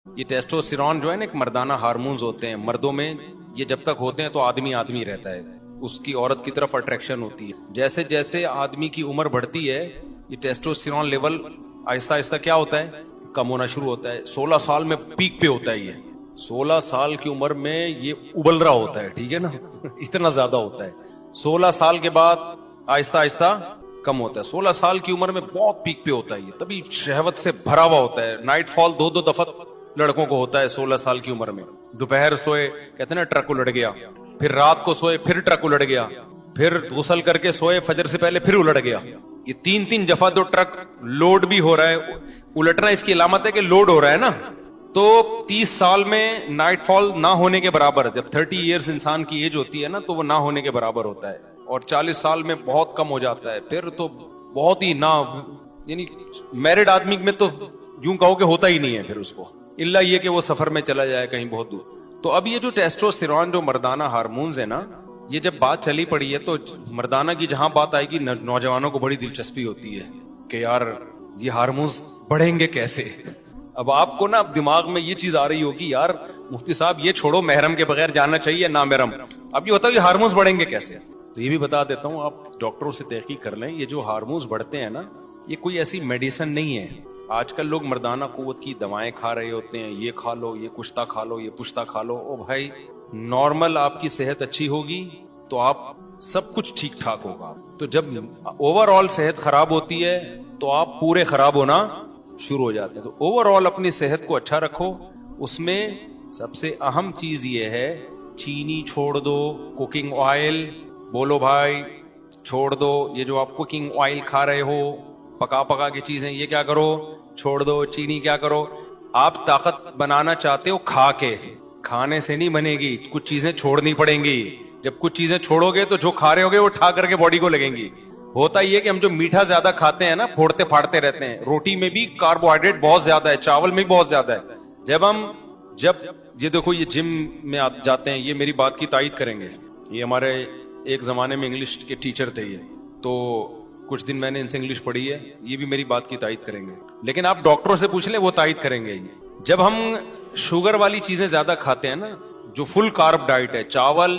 یہ ٹیسٹوسٹیرون جو ہے نا ایک مردانہ ہارمونز ہوتے ہیں مردوں میں، یہ جب تک ہوتے ہیں تو آدمی آدمی رہتا ہے، اس کی عورت کی طرف اٹریکشن ہوتی ہے. جیسے جیسے آدمی کی عمر بڑھتی ہے یہ ٹیسٹوسٹیرون لیول آہستہ آہستہ کیا ہوتا ہے، کم ہونا شروع ہوتا ہے. 16 سال میں پیک پہ ہوتا ہے، یہ 16 سال کی عمر میں یہ ابل رہا ہوتا ہے، ٹھیک ہے نا اتنا زیادہ ہوتا ہے. 16 سال کے بعد آہستہ آہستہ کم ہوتا ہے. 16 سال کی عمر میں بہت پیک پہ ہوتا ہے یہ، تبھی شہوت سے بھرا ہوا ہوتا ہے. نائٹ فال 2 دفعہ لڑکوں کو ہوتا ہے 16 سال کی عمر میں. دوپہر سوئے کہتے ہیں نا ٹرک الٹ گیا، پھر رات کو سوئے پھر ٹرک الٹ گیا، پھر غسل کر کے سوئے فجر سے پہلے پھر الٹ گیا. یہ 3 دفعہ تو ٹرک لوڈ بھی ہو رہا ہے. الٹنا اس کی علامت ہے کہ لوڈ ہو رہا ہے نا. تو 30 سال میں نائٹ فال نہ ہونے کے برابر، جب 30 ایئرز انسان کی ایج ہوتی ہے نا تو وہ نہ ہونے کے برابر ہوتا ہے. اور 40 سال میں بہت کم ہو جاتا ہے، پھر تو بہت ہی نہ، یعنی میرڈ آدمی میں تو یوں کہو کہ ہوتا ہی نہیں ہے پھر اس کو، الا یہ کہ وہ سفر میں چلا جائے کہیں بہت دور. تو اب یہ جو ٹیسٹوسٹیرون جو مردانہ ہارمونز ہے نا، یہ جب بات چلی پڑی ہے تو مردانہ کی جہاں بات آئے گی نوجوانوں کو بڑی دلچسپی ہوتی ہے کہ یار یہ ہارمونز بڑھیں گے کیسے. اب آپ کو نا اب دماغ میں یہ چیز آ رہی ہوگی یار مفتی صاحب یہ چھوڑو محرم کے بغیر جانا چاہیے نا محرم، اب یہ بتاؤ یہ ہارمونز بڑھیں گے کیسے. تو یہ بھی بتا دیتا ہوں، آپ ڈاکٹروں سے تحقیق کر لیں. یہ جو ہارمونز بڑھتے ہیں نا یہ کوئی ایسی میڈیسن نہیں ہے. آج کل لوگ مردانہ قوت کی دوائیں کھا رہے ہوتے ہیں، یہ کھا لو، یہ کشتا کھا لو، یہ پشتا کھا لو. او بھائی نارمل آپ کی صحت اچھی ہوگی تو آپ سب کچھ ٹھیک ٹھاک ہوگا. تو جب اوور آل صحت خراب ہوتی ہے تو آپ پورے خراب ہونا شروع ہو جاتے ہیں. تو اوور آل اپنی صحت کو اچھا رکھو. اس میں سب سے اہم چیز یہ ہے چینی چھوڑ دو، کوکنگ آئل بولو بھائی چھوڑ دو. یہ جو آپ کوکنگ آئل کھا رہے ہو، پکا پکا کی چیزیں، یہ کیا کرو چھوڑ دو. چینی کیا کرو، آپ طاقت بنانا چاہتے ہو کھا کے، کھانے سے نہیں بنے گی، کچھ چیزیں چھوڑنی پڑیں گی. جب کچھ چیزیں چھوڑو گے تو جو کھا رہے ہوگے وہ ٹھا کر کے باڈی کو لگیں گی. ہوتا یہ کہ ہم جو میٹھا زیادہ کھاتے ہیں نا پھوڑتے پھاڑتے رہتے ہیں. روٹی میں بھی کاربوہائیڈریٹ بہت زیادہ ہے، چاول میں بھی بہت زیادہ ہے. جب یہ دیکھو یہ جم میں جاتے ہیں، یہ میری بات کی تائید کریں گے. یہ ہمارے ایک زمانے میں انگلش کے ٹیچر تھے یہ، تو کچھ دن میں نے ان سے انگلش پڑھی ہے، یہ بھی میری بات کی تائید کریں گے. لیکن آپ ڈاکٹروں سے پوچھ لیں وہ تائید کریں گے. جب ہم شوگر والی چیزیں زیادہ کھاتے ہیں نا، جو فل کارب ڈائٹ ہے، چاول،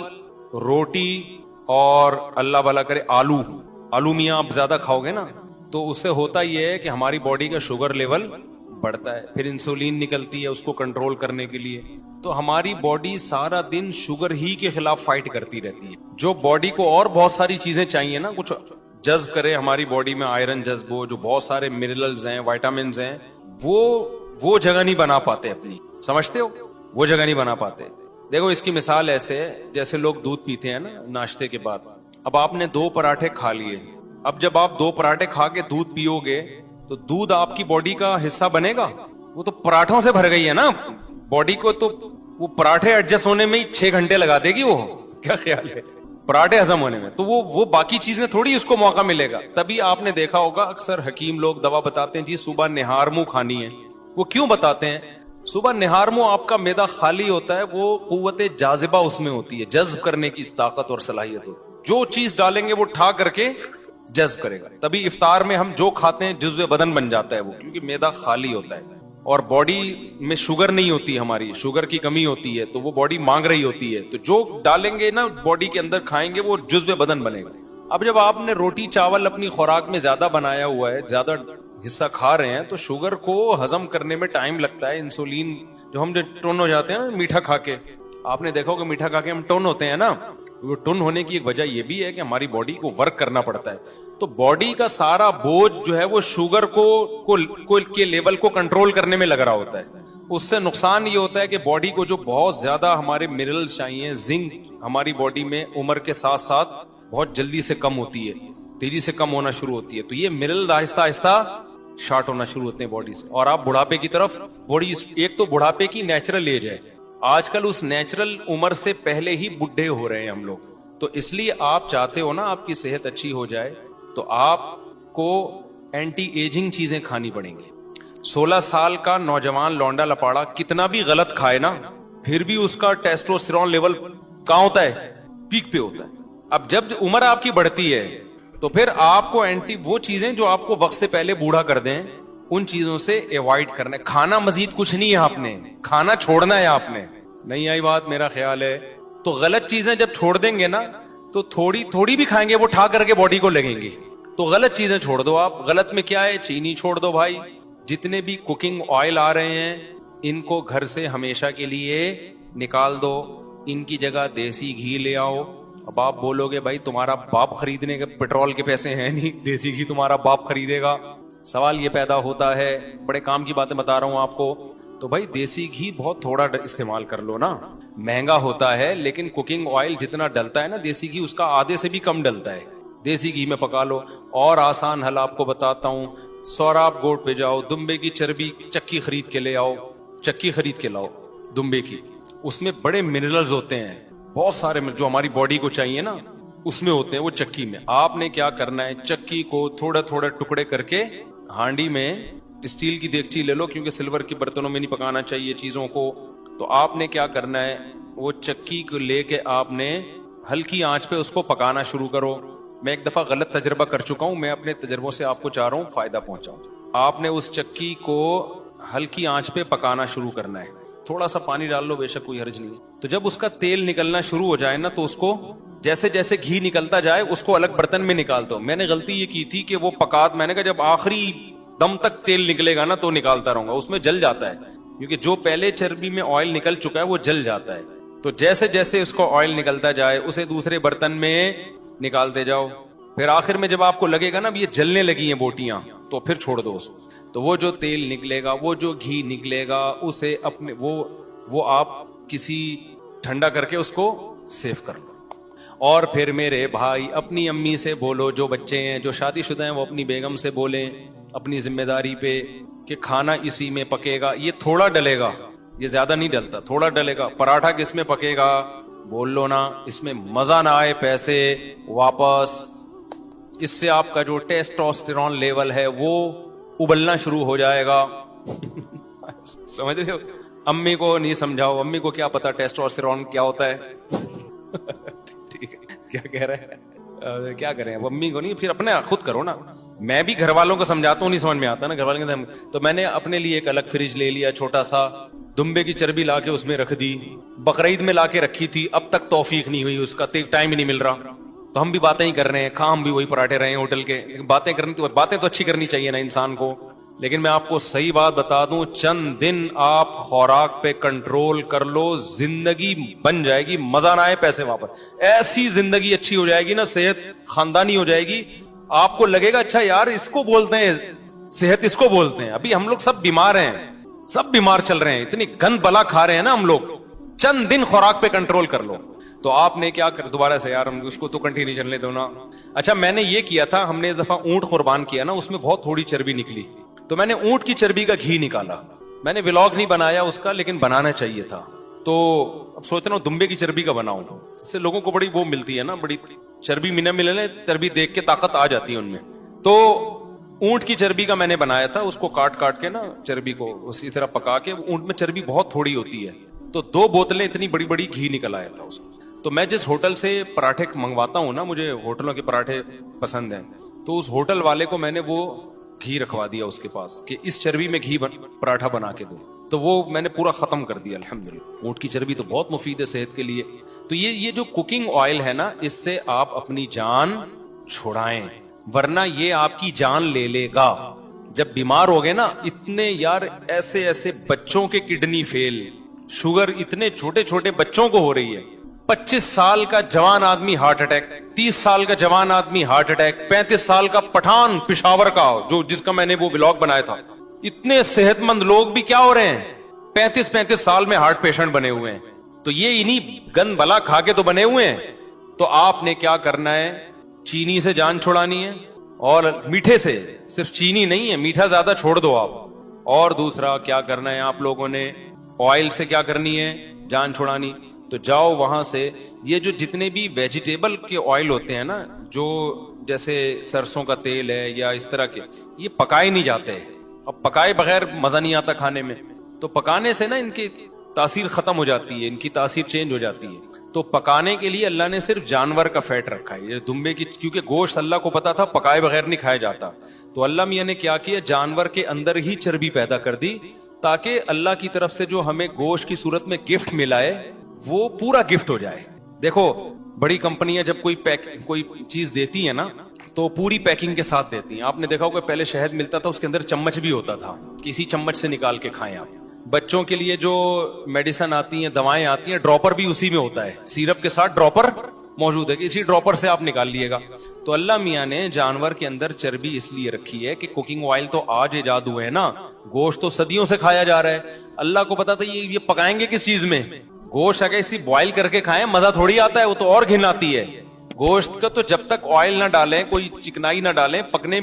روٹی اور اللہ بھلا کرے آلو میاں آپ زیادہ کھاؤ گے نا تو اس سے ہوتا یہ ہے کہ ہماری باڈی کا شوگر لیول بڑھتا ہے. پھر انسولین نکلتی ہے اس کو کنٹرول کرنے کے لیے. تو ہماری باڈی سارا دن شوگر ہی کے خلاف فائٹ کرتی رہتی ہے. جو باڈی کو اور بہت ساری چیزیں چاہیے نا، کچھ جذب کرے ہماری باڈی میں، آئرن جذب ہو، جو بہت سارے منرلز ہیں، وائٹامنز ہیں، وہ جگہ نہیں بنا پاتے اپنی. سمجھتے ہو؟ وہ جگہ نہیں بنا پاتے. دیکھو اس کی مثال ایسے ہے جیسے لوگ دودھ پیتے ہیں نا ناشتے کے بعد. اب آپ نے 2 پراٹھے کھا لیے. اب جب آپ 2 پراٹھے کھا کے دودھ پیو گے تو دودھ آپ کی باڈی کا حصہ بنے گا؟ وہ تو پراٹھوں سے بھر گئی ہے نا باڈی کو. تو وہ پراٹھے ایڈجسٹ ہونے میں ہی 6 گھنٹے لگا دے گی. وہ کیا خیال ہے پراٹھے ہضم ہونے میں؟ تو وہ باقی چیزیں تھوڑی اس کو موقع ملے گا. تبھی آپ نے دیکھا ہوگا اکثر حکیم لوگ دوا بتاتے ہیں جی صبح نہار منہ کھانی ہے. وہ کیوں بتاتے ہیں؟ صبح نہار منہ آپ کا معدہ خالی ہوتا ہے، وہ قوت جاذبہ اس میں ہوتی ہے، جذب کرنے کی طاقت اور صلاحیت ہوتی ہے. جو چیز ڈالیں گے وہ ٹھا کر کے جذب کرے گا. تبھی افطار میں ہم جو کھاتے ہیں جزو بدن بن جاتا ہے وہ، کیونکہ معدہ خالی ہوتا ہے اور باڈی میں شوگر نہیں ہوتی، ہماری شوگر کی کمی ہوتی ہے تو وہ باڈی مانگ رہی ہوتی ہے. تو جو ڈالیں گے نا باڈی کے اندر کھائیں گے وہ جزو بدن بنے گا. اب جب آپ نے روٹی چاول اپنی خوراک میں زیادہ بنایا ہوا ہے، زیادہ حصہ کھا رہے ہیں، تو شوگر کو ہضم کرنے میں ٹائم لگتا ہے. انسولین جو ہم ٹون ہو جاتے ہیں نا میٹھا کھا کے، آپ نے دیکھا ہوگا میٹھا کھا کے ہم ٹون ہوتے ہیں نا. وہ ٹون ہونے کی ایک وجہ یہ بھی ہے کہ ہماری باڈی کو ورک کرنا پڑتا ہے. تو باڈی کا سارا بوجھ جو ہے وہ شوگر کو کے لیول کو کنٹرول کرنے میں لگ رہا ہوتا ہے. اس سے نقصان یہ ہوتا ہے کہ باڈی کو جو بہت زیادہ ہمارے منرلز چاہیے، زنک ہماری باڈی میں عمر کے ساتھ ساتھ بہت جلدی سے کم ہوتی ہے، تیزی سے کم ہونا شروع ہوتی ہے. تو یہ منرل آہستہ آہستہ شارٹ ہونا شروع ہوتے ہیں باڈی سے، اور آپ بڑھاپے کی طرف باڈی، ایک تو بڑھاپے کی نیچرل ایج ہے، آج کل اس نیچرل عمر سے پہلے ہی بڈھے ہو رہے ہیں ہم لوگ. تو اس لیے آپ چاہتے ہو نا آپ کی صحت اچھی ہو جائے تو آپ کو اینٹی ایجنگ چیزیں کھانی پڑیں گی. 16 سال کا نوجوان لونڈا لپاڑا کتنا بھی غلط کھائے نا پھر بھی اس کا ٹیسٹوسٹیرون لیول کہاں ہوتا ہے؟ پیک پہ ہوتا ہے. اب جب عمر آپ کی بڑھتی ہے تو پھر آپ کو وہ چیزیں جو آپ کو وقت سے پہلے بوڑھا کر دیں ان چیزوں سے ایوائڈ کرنا ہے. کھانا مزید کچھ نہیں ہے آپ نے, کھانا چھوڑنا ہے آپ نے. نہیں آئی بات میرا خیال ہے. تو غلط چیزیں جب چھوڑ دیں گے نا تو تھوڑی تھوڑی بھی کھائیں گے وہ ٹھا کر کے باڈی کو لگیں گی. تو غلط چیزیں چھوڑ دو آپ. غلط میں کیا ہے؟ چینی چھوڑ دو بھائی. جتنے بھی کوکنگ آئل آ رہے ہیں ان کو گھر سے ہمیشہ کے لیے نکال دو. ان کی جگہ دیسی گھی لے آؤ. اب آپ بولو گے بھائی تمہارا باپ خریدنے کے پیٹرول کے پیسے ہیں نہیں, دیسی گھی تمہارا باپ خریدے گا. سوال یہ پیدا ہوتا ہے, بڑے کام کی باتیں بتا رہا ہوں آپ کو. تو بھائی دیسی گھی بہت تھوڑا استعمال کر لو نا. مہنگا ہوتا ہے لیکن کوکنگ آئل جتنا ڈلتا ہے نا دیسی گھی اس کا آدھے سے بھی کم ڈلتا ہے. دیسی گھی میں پکا لو. اور آسان حل آپ کو بتاتا ہوں, سوراب گوٹ پہ جاؤ, دمبے کی چربی چکی خرید کے لے آؤ. چکی خرید کے لاؤ دمبے کی. اس میں بڑے منرلز ہوتے ہیں, بہت سارے جو ہماری باڈی کو چاہیے نا اس میں ہوتے ہیں وہ چکی میں. آپ نے کیا کرنا ہے, چکی کو تھوڑے تھوڑے ٹکڑے کر کے ہانڈی میں, اسٹیل کی دیگچی لے لو کیونکہ سلور کے برتنوں میں نہیں پکانا چاہیے چیزوں کو. تو آپ نے کیا کرنا ہے, وہ چکی کو لے کے آپ نے ہلکی آنچ پہ اس کو پکانا شروع کرو. میں ایک دفعہ غلط تجربہ کر چکا ہوں, میں اپنے تجربوں سے آپ کو چاہ رہا ہوں فائدہ پہنچاؤں. آپ نے اس چکی کو ہلکی آنچ پہ پکانا شروع کرنا ہے. تھوڑا سا پانی ڈال لو, بے شک کوئی حرج نہیں. تو جب اس کا تیل نکلنا شروع ہو جائے نا تو اس کو جیسے جیسے گھی نکلتا جائے اس کو الگ برتن میں نکال دو. میں نے غلطی یہ کی تھی کہ وہ میں نے کہا جب آخری دم تک تیل نکلے گا نا تو نکالتا رہوں گا, اس میں جل جاتا ہے کیونکہ جو پہلے چربی میں آئل نکل چکا ہے وہ جل جاتا ہے. تو جیسے جیسے اس کو آئل نکلتا جائے اسے دوسرے برتن میں نکالتے جاؤ. پھر آخر میں جب آپ کو لگے گا نا یہ جلنے لگی ہیں بوٹیاں تو پھر چھوڑ دو اس کو. تو وہ جو تیل نکلے گا, وہ جو گھی نکلے گا, اسے اپنے وہ آپ کسی ٹھنڈا کر کے اس کو سیو کر لو. اور پھر میرے بھائی اپنی امی سے بولو, جو بچے ہیں جو شادی شدہ ہیں وہ اپنی بیگم سے بولیں اپنی ذمہ داری پہ کہ کھانا اسی میں پکے گا. یہ تھوڑا ڈلے گا, یہ زیادہ نہیں ڈلتا, تھوڑا ڈلے گا. پراٹھا کس میں پکے گا بول لو نا, اس میں مزہ نہ آئے پیسے واپس. اس سے آپ کا جو ٹیسٹوسٹیرون لیول ہے وہ ابلنا شروع ہو جائے گا. سمجھ رہے ہو؟ امی کو نہیں سمجھاؤ, امی کو کیا پتا ٹیسٹوسٹیرون کیا ہوتا ہے. ٹھیک ہے, کیا کہہ رہے ہیں, کیا کریں اب امی کو نہیں, پھر اپنے خود کرو نا. میں بھی گھر والوں کو سمجھاتا ہوں, نہیں سمجھ میں آتا نا گھر والوں کے. تو میں نے اپنے لیے ایک الگ فریج لے لیا چھوٹا سا, دمبے کی چربی لا کے اس میں رکھ دی. بقرعید میں لا کے رکھی تھی, اب تک توفیق نہیں ہوئی, اس کا ٹائم ہی نہیں مل رہا. تو ہم بھی باتیں ہی کر رہے ہیں, کام بھی وہی پراٹھے رہے ہیں ہوٹل کے. باتیں تو اچھی کرنی چاہیے نا انسان کو. لیکن میں آپ کو صحیح بات بتا دوں, چند دن آپ خوراک پہ کنٹرول کر لو, زندگی بن جائے گی. مزہ نہ آئے پیسے واپس. ایسی زندگی اچھی ہو جائے گی نا, صحت خاندانی ہو جائے گی. آپ کو لگے گا اچھا یار اس کو بولتے ہیں صحت, اس کو بولتے ہیں. ابھی ہم لوگ سب بیمار ہیں, سب بیمار چل رہے ہیں, اتنی گند بلا کھا رہے ہیں نا ہم لوگ. چند دن خوراک پہ کنٹرول کر لو. تو آپ نے کیا کر, دوبارہ سے یار ہم اس کو تو کنٹینیو چلنے دو نا. اچھا میں نے یہ کیا تھا, ہم نے اس دفعہ اونٹ قربان کیا نا, اس میں بہت تھوڑی چربی نکلی. تو میں نے اونٹ کی چربی کا گھی نکالا. میں نے ولاگ نہیں بنایا اس کا, لیکن بنانا چاہیے تھا. تو اب سوچ رہا ہوں دمبے کی چربی کا بناؤں, اس سے لوگوں کو بڑی وہ ملتی ہے نا, بڑی چربی ملے چربی دیکھ کے طاقت آ جاتی ہے ان میں. تو اونٹ کی چربی کا میں نے بنایا تھا, اس کو کاٹ کے نا چربی کو اسی طرح پکا کے. اونٹ میں چربی بہت تھوڑی ہوتی ہے, تو 2 بوتلیں اتنی بڑی بڑی گھی نکل آیا تھا اس. تو میں جس ہوٹل سے پراٹھے منگواتا ہوں نا, مجھے ہوٹلوں کے پراٹھے پسند ہیں, تو اس ہوٹل والے کو میں نے وہ گھی رکھوا دیا اس کے پاس کہ اس چربی میں گھی پراٹھا بنا کے دو. تو وہ میں نے پورا ختم کر دیا الحمدللہ. اونٹ کی چربی تو بہت مفید ہے صحت کے لیے. تو یہ جو کوکنگ آئل ہے نا, اس سے آپ اپنی جان چھڑائیں, ورنہ یہ آپ کی جان لے لے گا. جب بیمار ہو گئے نا, اتنے یار ایسے بچوں کے کڈنی فیل, شوگر اتنے چھوٹے چھوٹے بچوں کو ہو رہی ہے. 25 سال کا جوان آدمی ہارٹ اٹیک, 30 سال کا جوان آدمی ہارٹ اٹیک, 35 سال کا پٹھان پشاور کا جس کا میں نے وہ ولاگ بنایا تھا. اتنے صحت مند لوگ بھی کیا ہو رہے ہیں, 35 سال میں ہارٹ پیشنٹ بنے ہوئے ہیں. تو یہ انہی گند بلا کھا کے تو بنے ہوئے ہیں. تو آپ نے کیا کرنا ہے, چینی سے جان چھڑانی ہے, اور میٹھے سے, صرف چینی نہیں ہے, میٹھا زیادہ چھوڑ دو آپ. اور دوسرا کیا کرنا ہے آپ لوگوں نے, آئل سے کیا کرنی ہے, جان چھڑانی. تو جاؤ وہاں سے, یہ جو جتنے بھی ویجیٹیبل کے آئل ہوتے ہیں نا, جو جیسے سرسوں کا تیل ہے یا اس طرح کے, یہ پکائے نہیں جاتے. اب پکائے بغیر مزہ نہیں آتا کھانے میں, تو پکانے سے نا ان کی تاثیر ختم ہو جاتی ہے, ان کی تاثیر چینج ہو جاتی ہے. تو پکانے کے لیے اللہ نے صرف جانور کا فیٹ رکھا ہے, یہ دمبے کی, کیونکہ گوشت اللہ کو پتا تھا پکائے بغیر نہیں کھایا جاتا, تو اللہ میاں نے کیا کیا, جانور کے اندر ہی چربی پیدا کر دی تاکہ اللہ کی طرف سے جو ہمیں گوشت کی صورت میں گفٹ ملا ہے وہ پورا گفٹ ہو جائے. دیکھو بڑی کمپنیاں جب کوئی چیز دیتی ہیں نا تو پوری پیکنگ کے ساتھ دیتی ہیں. آپ نے دیکھا ہوگا پہلے شہد ملتا تھا اس کے اندر چمچ بھی ہوتا تھا, کسی چمچ سے نکال کے کھائیں آپ. بچوں کے لیے جو میڈیسن آتی ہیں, دوائیں آتی ہیں, ڈراپر بھی اسی میں ہوتا ہے, سیرپ کے ساتھ ڈراپر موجود ہے کہ اسی ڈراپر سے آپ نکال لیے گا. تو اللہ میاں نے جانور کے اندر چربی اس لیے رکھی ہے کہ کوکنگ آئل تو آج ایجاد ہوئے ہیں نا, گوشت تو صدیوں سے کھایا جا رہا ہے. اللہ کو پتا تھا یہ پکائیں گے کس چیز میں, گوشت اگر اسی بوائل کر کے کھائیں مزہ تھوڑی آتا ہے, وہ تو اور گھن آتی ہے. گوشت کا تو جب تک آئل نہ ڈالیں, کوئی چکنائی نہ ڈالیں,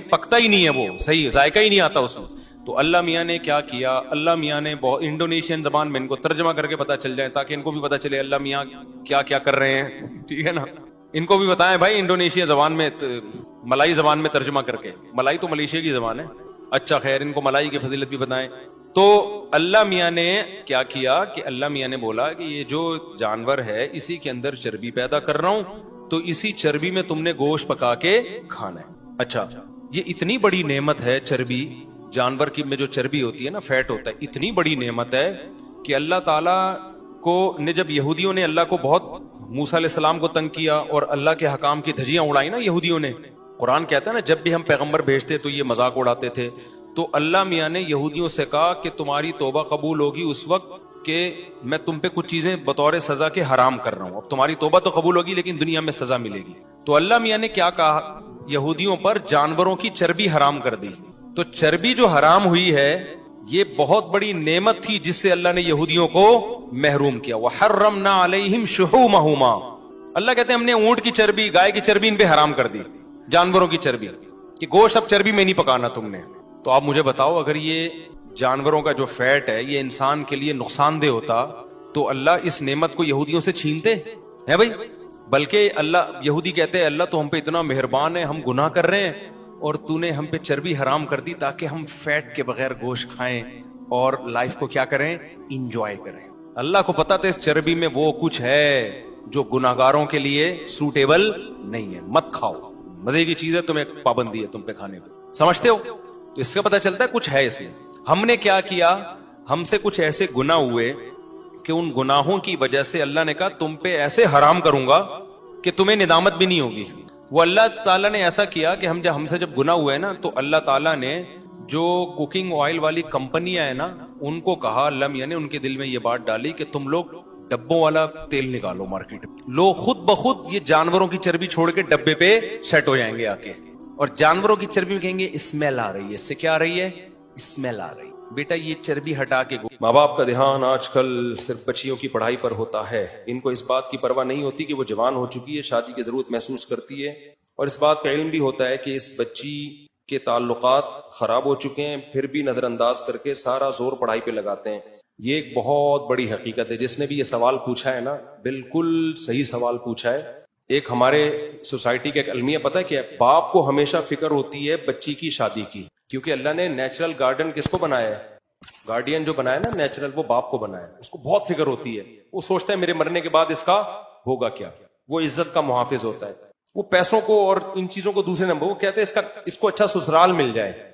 پکتا ہی نہیں ہے, وہ صحیح ذائقہ ہی نہیں آتا اس میں. تو اللہ میاں نے کیا کیا, اللہ میاں نے انڈونیشین زبان میں ان کو ترجمہ کر کے پتا چل جائے تاکہ ان کو بھی پتا چلے اللہ میاں کیا کیا کر رہے ہیں, ٹھیک ہے نا. ان کو بھی بتائیں بھائی انڈونیشیا زبان میں, ملائی زبان میں ترجمہ کر کے, ملائی تو ملیشیا کی زبان ہے. اچھا خیر, ان کو ملائی کی فضیلت بھی بتائیں. تو اللہ میاں نے کیا کیا کہ اللہ میاں نے بولا کہ یہ جو جانور ہے اسی کے اندر چربی پیدا کر رہا ہوں, تو اسی چربی میں تم نے گوشت پکا کے کھانا ہے. اچھا, یہ اتنی بڑی نعمت ہے چربی, جانور کی میں جو چربی ہوتی ہے نا, فیٹ ہوتا ہے, اتنی بڑی نعمت ہے کہ اللہ تعالیٰ کو نے, جب یہودیوں نے اللہ کو بہت, موسیٰ علیہ السلام کو تنگ کیا اور اللہ کے حکام کی دھجیاں اڑائی نا یہودیوں نے, قرآن کہتا ہے نا جب بھی ہم پیغمبر بھیجتے تو یہ مذاق اڑاتے تھے. تو اللہ میاں نے یہودیوں سے کہا کہ تمہاری توبہ قبول ہوگی اس وقت کہ میں تم پہ کچھ چیزیں بطور سزا کے حرام کر رہا ہوں. اب تمہاری توبہ تو قبول ہوگی لیکن دنیا میں سزا ملے گی. تو اللہ میاں نے کیا کہا, یہودیوں پر جانوروں کی چربی حرام کر دی. تو چربی جو حرام ہوئی ہے یہ بہت بڑی نعمت تھی جس سے اللہ نے یہودیوں کو محروم کیا. وَحَرَّمْنَا عَلَيْهِمْ شُحُومَهُمَا, اللہ کہتے ہیں ہم نے اونٹ کی چربی, گائے کی چربی ان پہ حرام کر دی, جانوروں کی چربی, کہ گوشت اب چربی میں نہیں پکانا تم نے. تو آپ مجھے بتاؤ اگر یہ جانوروں کا جو فیٹ ہے یہ انسان کے لیے نقصان دہ ہوتا تو اللہ اس نعمت کو یہودیوں سے چھینتے ہیں بھائی؟ بلکہ اللہ, یہودی کہتے ہیں اللہ تو ہم پہ اتنا مہربان ہے, ہم گناہ کر رہے ہیں اور تو نے ہم پہ چربی حرام کر دی تاکہ ہم فیٹ کے بغیر گوشت کھائیں اور لائف کو کیا کریں, انجوائے کریں. اللہ کو پتا تھا اس چربی میں وہ کچھ ہے جو گناہگاروں کے لیے سوٹیبل نہیں ہے, مت کھاؤ, مزے کی چیز ہے, تمہیں پابندی ہے تم پہ کھانے پہ, سمجھتے ہو؟ تو اس کا پتہ چلتا ہے کچھ ہے اس میں. ہم نے کیا کیا, ہم سے کچھ ایسے گناہ ہوئے کہ ان گناہوں کی وجہ سے اللہ نے کہا تم پہ ایسے حرام کروں گا کہ تمہیں ندامت بھی نہیں ہوگی. وہ اللہ تعالیٰ نے ایسا کیا کہ ہم سے جب گناہ ہوئے نا تو اللہ تعالیٰ نے جو کوکنگ آئل والی کمپنیاں ہیں نا ان کو کہا, اللہ میاں نے ان کے دل میں یہ بات ڈالی کہ تم لوگ ڈبوں والا تیل نکالو مارکیٹ میں. لوگ خود بخود یہ جانوروں کی چربی چھوڑ کے ڈبے پہ سیٹ ہو جائیں گے آ کے, اور جانوروں کی چربی میں کہیں گے اسمیل آ رہی ہے, اس سے کیا آ رہی ہے, اسمیل آ رہی ہے. بیٹا یہ چربی ہٹا کے, ماں باپ کا دھیان آج کل صرف بچیوں کی پڑھائی پر ہوتا ہے, ان کو اس بات کی پرواہ نہیں ہوتی کہ وہ جوان ہو چکی ہے, شادی کی ضرورت محسوس کرتی ہے, اور اس بات کا علم بھی ہوتا ہے کہ اس بچی کے تعلقات خراب ہو چکے ہیں, پھر بھی نظر انداز کر کے سارا زور پڑھائی پہ لگاتے ہیں. یہ ایک بہت بڑی حقیقت ہے. جس نے بھی یہ سوال پوچھا ہے نا بالکل صحیح سوال پوچھا ہے. ایک ہمارے سوسائٹی کا ایک المیہ پتہ ہے کیا ہے, باپ کو ہمیشہ فکر ہوتی ہے بچی کی شادی کی, کیونکہ اللہ نے نیچرل گارڈن کس کو بنایا ہے, گارڈین جو بنایا نا نیچرل, وہ باپ کو بنایا ہے. اس کو بہت فکر ہوتی ہے, وہ سوچتا ہے میرے مرنے کے بعد اس کا ہوگا کیا, وہ عزت کا محافظ ہوتا ہے. وہ پیسوں کو اور ان چیزوں کو دوسرے نمبر, وہ کہتے ہیں اس کو اچھا سسرال مل جائے,